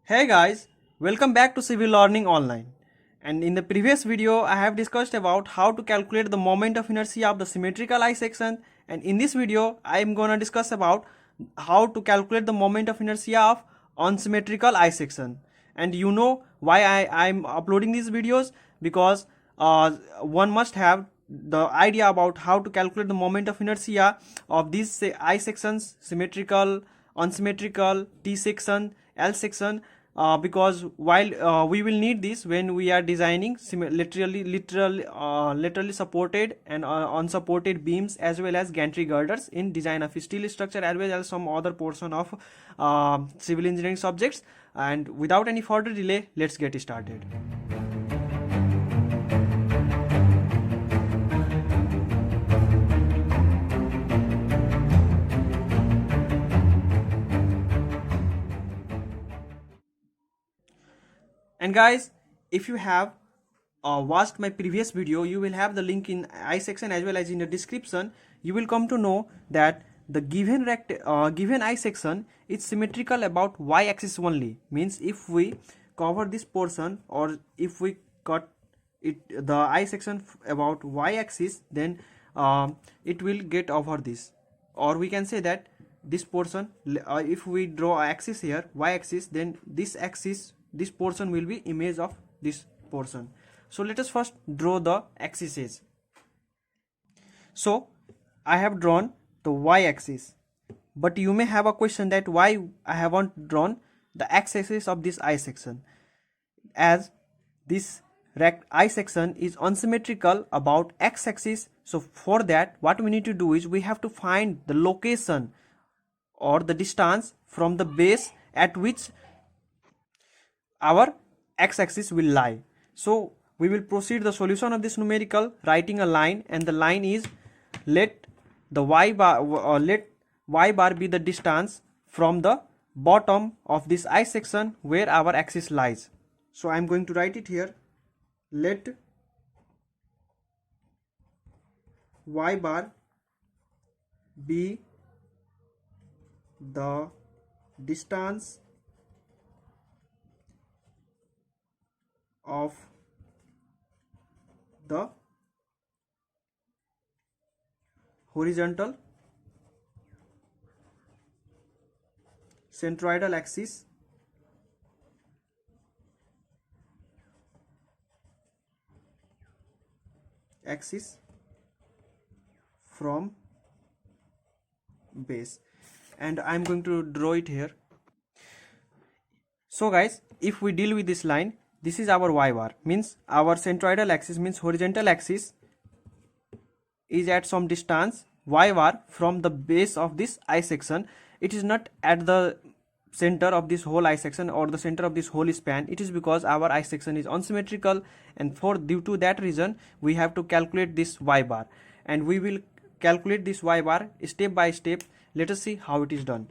Hey guys, welcome back to Civil Learning Online. And in the previous video, I have discussed about how to calculate the moment of inertia of the symmetrical I section. And in this video, I am gonna discuss about how to calculate the moment of inertia of unsymmetrical I section. And you know why I'm uploading these videos, because one must have the idea about how to calculate the moment of inertia of these I sections, symmetrical, unsymmetrical, T section, L section, because while we will need this when we are designing literally supported and unsupported beams, as well as gantry girders in design of steel structure, as well as some other portion of civil engineering subjects. And without any further delay, let's get started. And guys, if you have watched my previous video, you will have the link in I section as well as in the description. You will come to know that the given I section is symmetrical about y axis only. Means if we cover this portion, or if we cut it the I section about y axis, then it will get over this. Or we can say that this portion, if we draw an axis here, y axis, then this portion will be image of this portion. So let us first draw the axes. So I have drawn the y axis, but you may have a question that why I haven't drawn the x axis of this I section, as this I section is unsymmetrical about x axis. So for that, what we need to do is we have to find the location or the distance from the base at which our x-axis will lie. So we will proceed the solution of this numerical, writing a line, and the line is let y bar be the distance from the bottom of this I section where our axis lies. So I am going to write it here. Let y bar be the distance of the horizontal centroidal axis from base, and I am going to draw it here. So guys, if we deal with this line, this is our y bar, means our centroidal axis, means horizontal axis is at some distance y bar from the base of this I section. It is not at the center of this whole I section or the center of this whole span. It is because our I section is unsymmetrical, and for due to that reason we have to calculate this y bar, and we will calculate this y bar step by step. Let us see how it is done.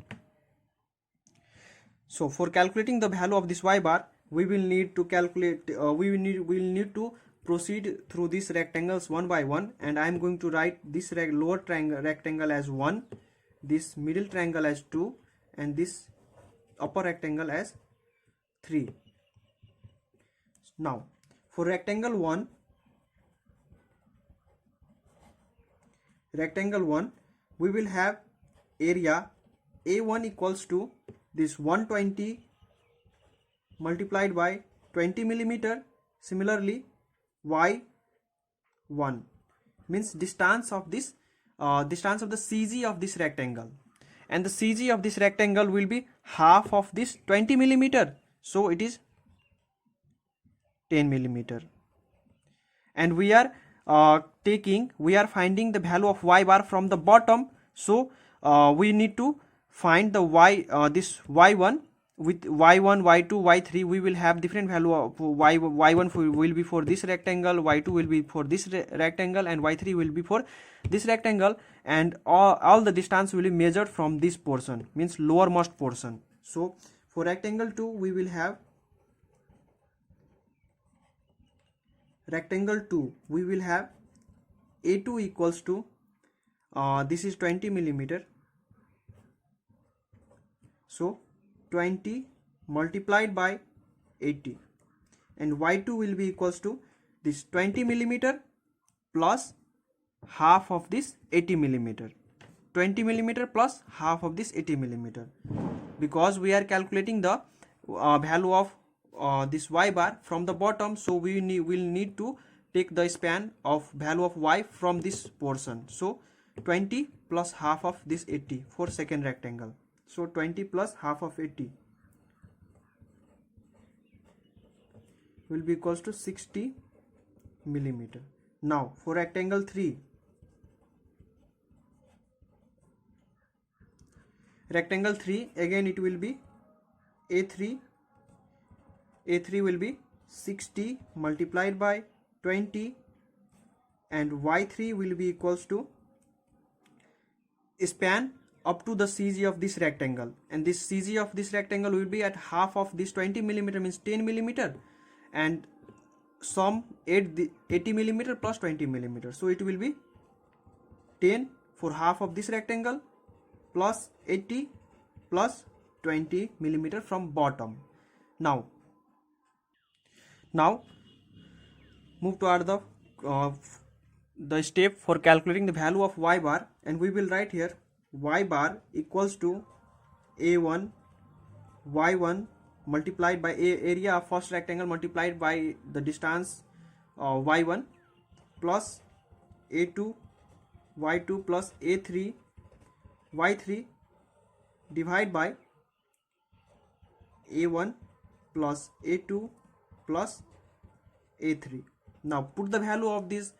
So for calculating the value of this y bar, we will need to calculate we will need to proceed through these rectangles one by one, and I am going to write this lower rectangle as 1, this middle triangle as 2, and this upper rectangle as 3. Now for rectangle 1, we will have area A1 equals to this 120 multiplied by 20 millimeter. Similarly, y1 means distance of this distance of the CG of this rectangle, and the CG of this rectangle will be half of this 20 millimeter, so it is 10 millimeter. And we are finding the value of y bar from the bottom, so we need to find the this y1. With y1, y2, y3, we will have different value of y1 will be for this rectangle, y2 will be for this rectangle, and y3 will be for this rectangle, and all the distance will be measured from this portion, means lowermost portion. So for rectangle 2, we will have A2 equals to this is 20 millimeter, so 20 multiplied by 80, and y2 will be equals to this 20 millimeter plus half of this 80 millimeter. 20 millimeter plus half of this 80 millimeter, because we are calculating the value of this y bar from the bottom, so we will need to take the span of value of y from this portion. So 20 plus half of this 80 for second rectangle. So 20 plus half of 80 will be equals to 60 millimeter. Now for rectangle 3, rectangle 3 again it will be A3 will be 60 multiplied by 20, and y3 will be equals to span up to the CG of this rectangle, and this CG of this rectangle will be at half of this 20 millimeter, means 10 millimeter, and sum 80 millimeter plus 20 millimeter, so it will be 10 for half of this rectangle plus 80 plus 20 millimeter from bottom. Now move toward the step for calculating the value of y bar, and we will write here y bar equals to a1 y1 multiplied by area of first rectangle multiplied by the distance y1 plus a2 y2 plus a3 y3 divided by a1 plus a2 plus a3. Now put the value of this,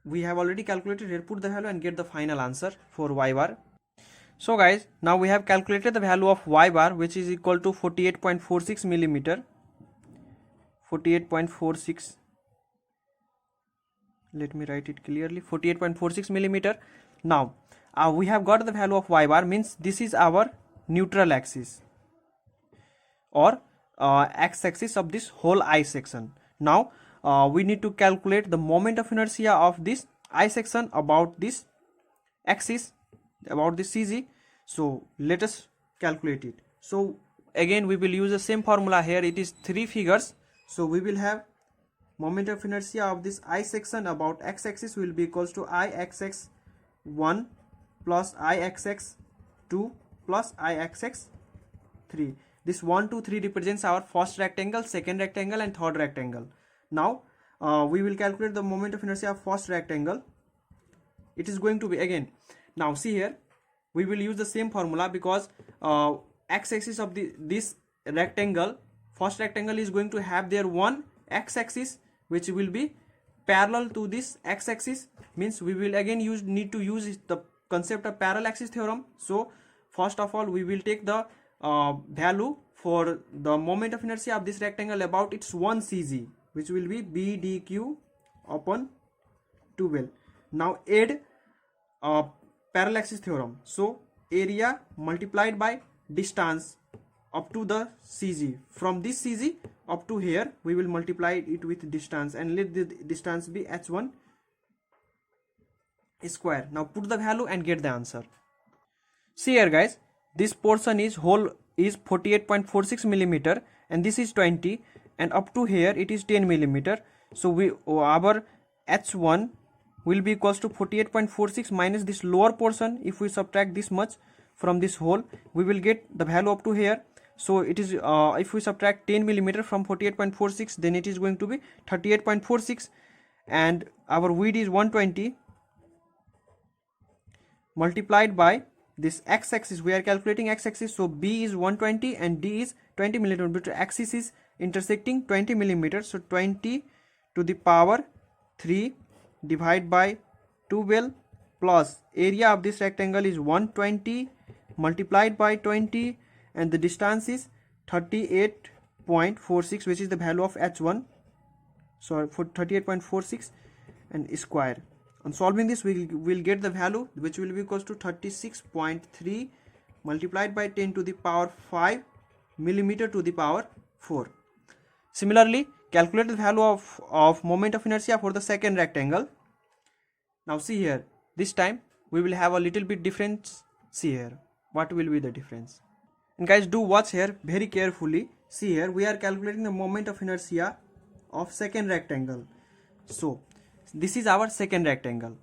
we have already calculated here, put the value and get the final answer for y bar. So guys, now we have calculated the value of y bar, which is equal to 48.46 millimeter. 48.46, let me write it clearly, 48.46 millimeter. Now we have got the value of y bar, means this is our neutral axis or x-axis of this whole I section. Now we need to calculate the moment of inertia of this I section about this axis, about this CG. So let us calculate it. So again we will use the same formula here, it is 3 figures. So we will have moment of inertia of this I section about x-axis will be equals to Ixx1 plus Ixx2 plus Ixx3. This 1, 2, 3 represents our first rectangle, second rectangle and third rectangle. Now we will calculate the moment of inertia of first rectangle. It is going to be again, now see here, we will use the same formula, because x-axis of this rectangle, first rectangle, is going to have their one x-axis which will be parallel to this x-axis, means we will again need to use the concept of parallel axis theorem. So first of all we will take the value for the moment of inertia of this rectangle about its 1 CG, which will be BDQ upon 12. Now add parallel axis theorem. So area multiplied by distance up to the CG, from this CG up to here we will multiply it with distance, and let the distance be h1 square. Now put the value and get the answer. See here guys, this portion is whole is 48.46 millimeter, and this is 20, and up to here it is 10 millimeter. So our h1 will be equals to 48.46 minus this lower portion. If we subtract this much from this whole, we will get the value up to here. So it is if we subtract 10 millimeter from 48.46, then it is going to be 38.46, and our width is 120 multiplied by this x-axis. We are calculating x-axis, so B is 120 and D is 20 millimeter, but axis is intersecting 20 millimeter. So 20 to the power 3 divided by 12 plus area of this rectangle is 120 multiplied by 20, and the distance is 38.46, which is the value of h1, so for 38.46 and square. On solving this, we will get the value which will be equals to 36.3 multiplied by 10 to the power 5 millimeter to the power 4. Similarly, calculate the value of moment of inertia for the second rectangle. Now see here, this time we will have a little bit difference. See here, what will be the difference? And guys, do watch here very carefully. See here, we are calculating the moment of inertia of second rectangle. So this is our second rectangle.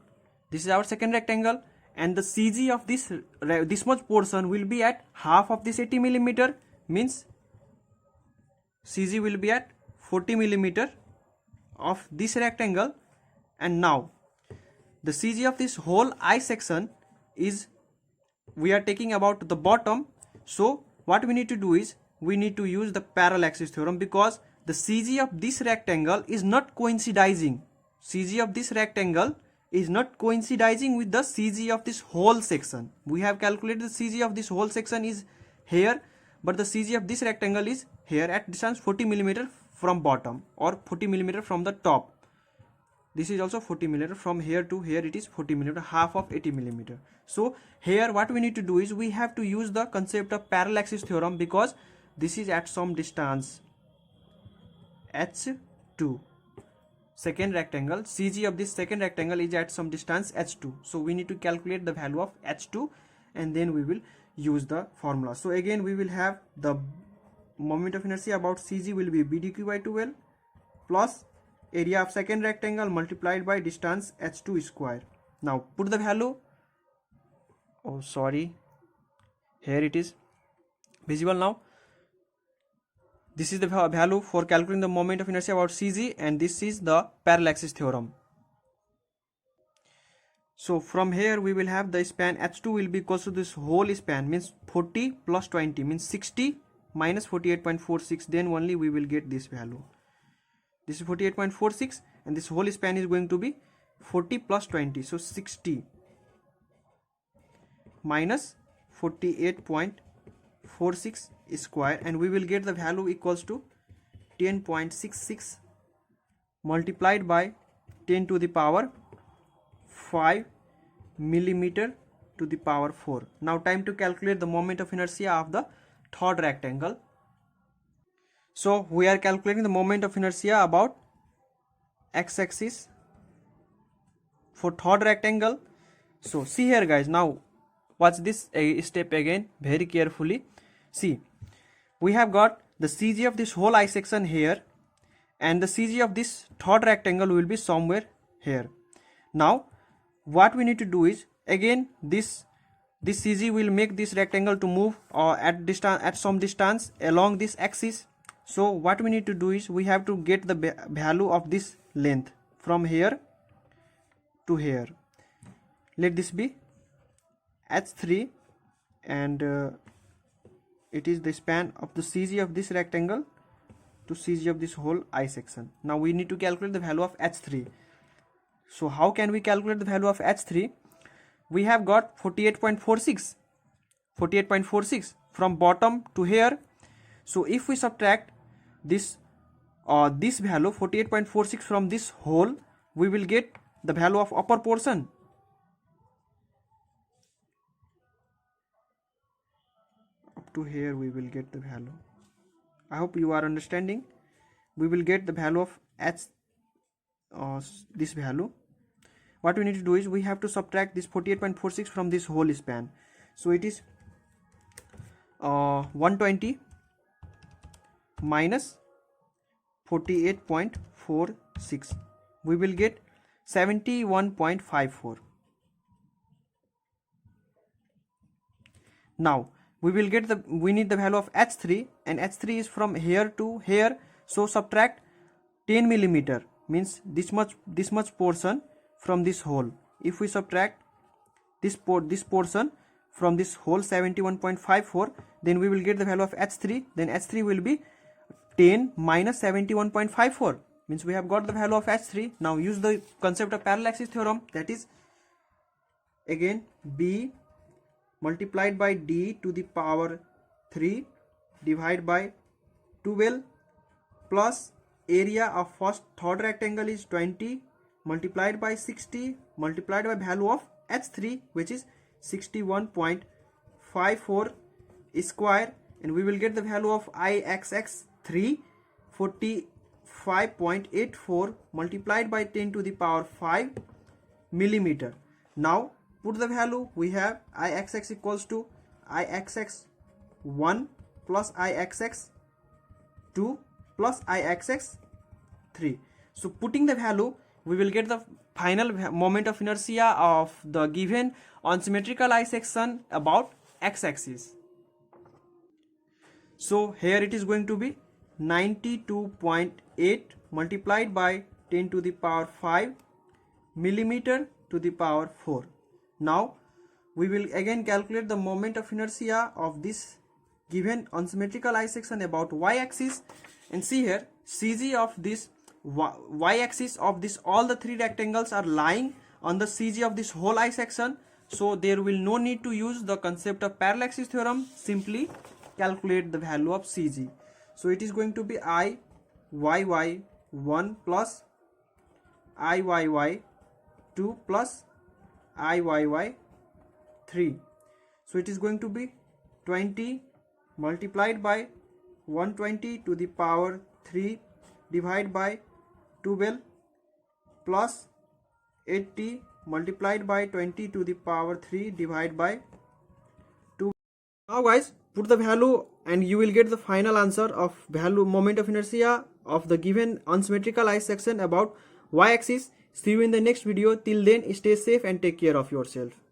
This is our second rectangle, and the CG of this much portion will be at half of this 80 millimeter, means CG will be at 40 millimeter of this rectangle. And now the CG of this whole I section is, we are taking about the bottom. So what we need to do is we need to use the parallel axis theorem, because the CG of this rectangle is not coinciding. CG of this rectangle is not coinciding with the CG of this whole section. We have calculated the CG of this whole section is here, but the CG of this rectangle is here at distance 40 millimeter from bottom, or 40 millimeter from the top. This is also 40 millimeter. From here to here it is 40 millimeter, half of 80 millimeter. So here what we need to do is we have to use the concept of parallel axis theorem, because this is at some distance h2. Second rectangle, CG of this second rectangle is at some distance h2. So we need to calculate the value of h2, and then we will use the formula. So again we will have the moment of inertia about CG will be b dq by 2l plus area of second rectangle multiplied by distance h2 square. Now put the value. Oh sorry, here it is visible now. This is the value for calculating the moment of inertia about CG, and this is the parallel axis theorem. So from here we will have the span h2 will be equal to this whole span, means 40 plus 20 means 60 minus 48.46, then only we will get this value. This is 48.46, and this whole span is going to be 40 plus 20, so 60 minus 48.46 square, and we will get the value equals to 10.66 multiplied by 10 to the power 5 millimeter to the power 4. Now time to calculate the moment of inertia of the third rectangle. So we are calculating the moment of inertia about x-axis for third rectangle. So see here guys, now watch this step again very carefully. See, we have got the CG of this whole I section here, and the CG of this third rectangle will be somewhere here. Now what we need to do is, again this CG will make this rectangle to move at some distance along this axis. So what we need to do is we have to get the value of this length from here to here. Let this be h3, and it is the span of the CG of this rectangle to CG of this whole I section. Now we need to calculate the value of h3. So how can we calculate the value of h3? We have got 48.46 from bottom to here. So if we subtract this value 48.46 from this whole, we will get the value of upper portion. Up to here we will get the value. I hope you are understanding. We will get the value of this value. What we need to do is we have to subtract this 48.46 from this whole span. So it is 120 minus 48.46. We will get 71.54. Now we need the value of h3, and h3 is from here to here. So subtract 10 millimeter, means this much portion from this whole. If we subtract this portion from this whole 71.54, then we will get the value of h3. Then h3 will be 10 minus 71.54, means we have got the value of h3. Now use the concept of parallel axis theorem, that is again b multiplied by d to the power 3 divided by 12 plus area of third rectangle is 20 multiplied by 60 multiplied by value of h3, which is 61.54 square, and we will get the value of ixx3 45.84 multiplied by 10 to the power 5 millimeter. Now put the value. We have ixx equals to ixx 1 plus Ixx 2 plus Ixx 3. So putting the value, we will get the final moment of inertia of the given unsymmetrical I section about x-axis. So here it is going to be 92.8 multiplied by 10 to the power 5 millimeter to the power 4. Now we will again calculate the moment of inertia of this given unsymmetrical I section about y-axis, and see here CG of this y-axis of this, all the three rectangles are lying on the CG of this whole I section, so there will no need to use the concept of parallaxis theorem, simply calculate the value of CG. So it is going to be Iyy1 plus Iyy2 plus Iyy3. So it is going to be 20 multiplied by 120 to the power 3 divided by 12 plus 80 multiplied by 20 to the power 3 divided by 2. Now guys, put the value and you will get the final answer of value moment of inertia of the given unsymmetrical I section about y-axis. See you in the next video. Till then, stay safe and take care of yourself.